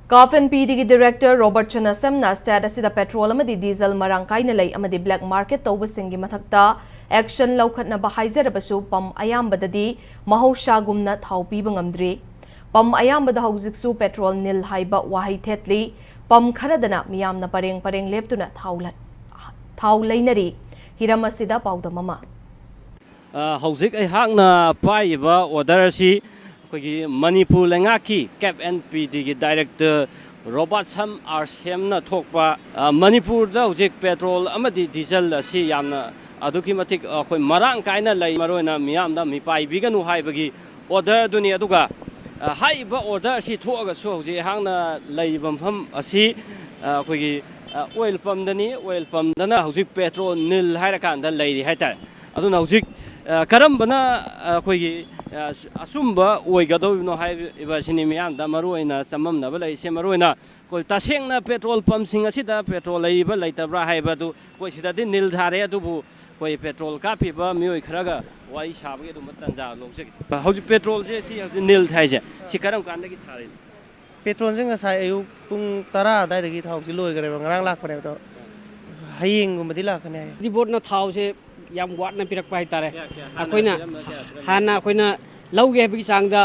CAF and PD Director Robert Chanasamna stat asida petrol amadi diesel marang kaina lay amadi black market tawbasingi mathakta action lawkhatna ba haizarabasu pam ayambadadi mahausagumna thau piba ngamdri pam ayambada haujiksu petrol nil haiba wahai thetli pam kharadana miyamna pareng leptuna thau lainari hiram asida pawda mama Haujik ai hakna paiba order si Manipur Langaki CAF and PD Director Robert Sam Arshemna Tokpa Manipur da hujik petrol amadi diesel asi yamna aduki matik khoi marang kaina lai marona miyamda mipai biganu haibagi order duni aduga haiba order si thoga so hujik hangna laibam pham asi khoi oil pump dana hujik petrol nil hairakan da lairi haitar aduna hujik karambana khoi asumba oigadovno haiba sinimiyam da maruina samamna balai se maruina koi tasengna petrol pump sing asida petrol leiba leitabra haiba du koi sidadi nil dhare adubu koi petrol kapiba mioi kharaga wai sabage du matanja lobse hauji petrol je si nil thaise si karam kandagi thare petrol sing sai ayu pung 10 dai dagi thau si loi gare ngarang lak pane to haying gumadi lakane di board na thau se yam wat na pirak pai tare akoina hana akoina lauge bi sangda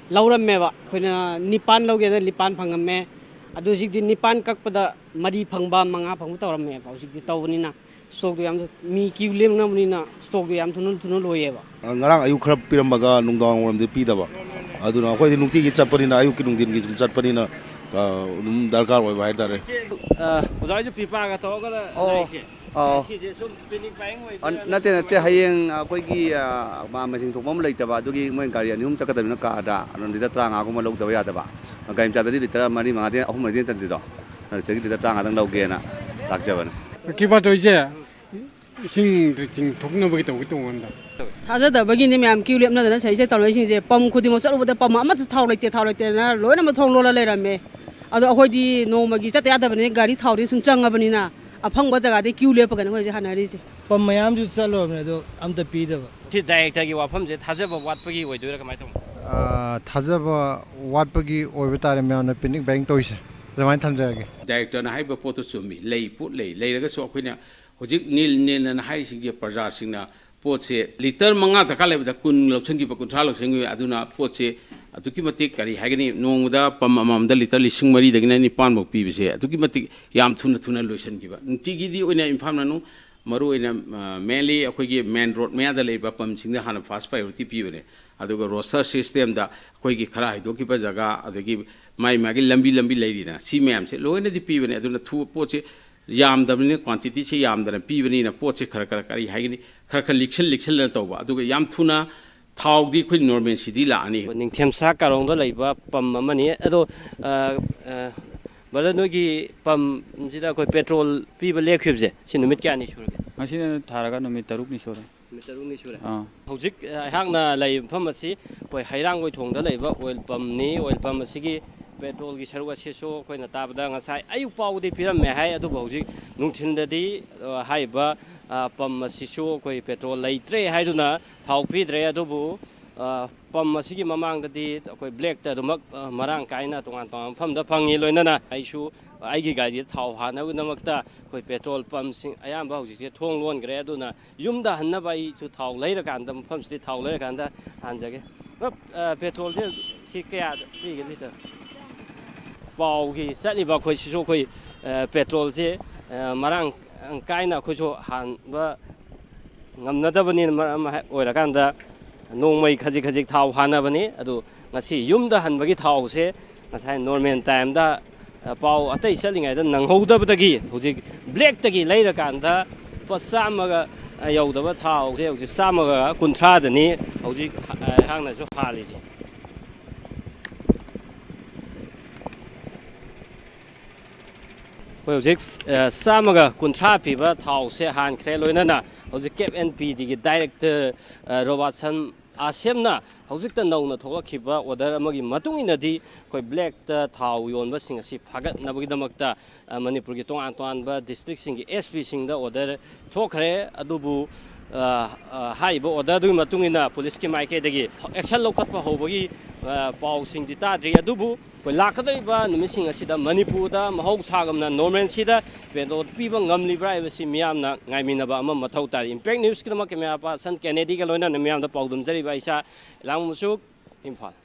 lauram ba akoina nipan lauge da lipan phangame adu sik di nipan kakpada mari phangba manga phangmu tawram ba sik di tawni na stock yam mi kiulem na muni na stock yam thunu loye ba ngarang ayu khrap pirambaga nungdang waram de pi da ba aduna akoi di nungti gi chapani na ayu ki nungdin gi chapani na darkar oi bai tare ozai ju pipa ga to ga lai nate hayeng akoigi ma masing thokmam leitaba adugi moi gari anum chakadabina ka ada anondida tranga ko malok daba yadaba gaim chadadi litra mari mangade ahum mari chandi do tegi litra tranga dang lawgena lakjabana kiba toije sing thokna bagi to wanda Thada bagini myam kiulep na dana sai sai taloi sing je pam khudi mo charu bode pam ama thau laite na loina ma thong lola leirame ado akhoi di no magi chate adabani gari thauri sum changabani na afangba jaga de kiulep ga ngoi je hanari je pam mayam ju chalo ne do amta pi da ti director gi wafam je thajaba watpagi oidura kamai thong thajaba watpagi oibitare myana picnic bank toise jamain thamjage director na haiba potu sumi lei put lei raga so khoina hojik nil na hai sing je praja singna potse liter manga taka lebda kun loksen gi pakun thal loksen gi aduna potse atuki matik kari hagani nongda pam amam da liter lising mari dagina ni pan bok pi bise atuki matik yam thuna loisen gi ba nti gi di oina infam nanu maru oina mainly akoi gi main road me da leba pam sing da hana fast priority pi bane aduga roster system da akoi gi khara haido ki pa jaga adugi mai magi lambi leiri na si mem se loina di pi bane aduna thu potse yam dabni quantity se yam da pi bani na potse khara kari hagani khara liksel na toba aduga yam thuna thau di khoi normal city la ani ning themsa karong da leiba pam amani ado bala nogi pam jida koi petrol pi ba lekhibje sin numit kya ni surage asina tharaga numit taruk ni sore hojik hakna lai pham asi koi hairang goi thong da leiba oil pump asigi petrol gi saruga seso koina tabada ngasai ayu pawdi piram me hai adu bauji nungthindadi haiba pam asiso koi petrol leitre haiduna thau pidre adubu pam asigi mamangdadi koi black ta dumak marang kaina tongan pham da phangi loinana aisu aigi gari thau hana namakta koi petrol pump sing ayamba hauji se thong lon gre aduna yumda hanna bai chu thau leira kan da pham si thau leira kan da hanjage petrol je si kya ri ge liter bao ki sali ba khoi so khoi petrol se marang kaina khoi so han ba ngamna da bani oira kan da nongmai khajik thau hana bani adu ngasi yum da han bagi thau se ngasai normal time da pau atai salingai da nang hoda badagi hojik black tagi leira kan da pasamaga yaudaba thau se hojik samaga kunthra da ni hojik hangna so hali se hojik samaga kunthra piba thau se han khre loinana hojik CAF and PD gi director Robert Sam Arshemna hojik ta nauna thokhiba order amagi matung inadi koi black ta thau yonba sing asi phagat nabagi damakta Manipur gi tong ba district sing gi SP sing da order thokre adubu haiba order du matung ina police ki maike dagi action lokhatpa hobagi pau sing di ta dri adubu ꯑꯩꯈꯣꯏ ꯂꯥꯛꯀꯗꯧꯔꯤꯕ ꯅꯨꯃꯤꯠꯁꯤꯡ ꯑꯁꯤꯗ ꯃꯅꯤꯄꯨꯔꯗ ꯃꯍꯧꯁꯥꯒꯨꯝꯅ ꯅꯣꯔꯃꯦꯜꯁꯤꯗ petrol ꯄꯤꯕ ꯉꯝꯂꯤꯕ꯭ꯔꯥ ꯍꯥꯏꯕꯁꯤ ꯃꯤꯌꯥꯝꯅ ꯉꯥꯏꯃꯤꯟꯅꯕ ꯑꯃ ꯃꯊꯧ ꯇꯥꯏ ꯏꯝꯄꯦꯛ ꯅ꯭ꯌꯨꯁꯀꯤꯗꯃꯛ ꯀꯦꯃꯦꯔꯥ ꯄꯥꯔꯁꯟ ꯀꯦꯅꯦꯗꯤꯒ ꯂꯣꯏꯅꯅ ꯃꯤꯌꯥꯝꯗ ꯄꯥꯎꯗꯝꯖꯔꯤꯕ ꯏꯁꯥ ꯂꯥꯡꯃꯨꯁꯨꯛ ꯏꯝꯐꯥꯜ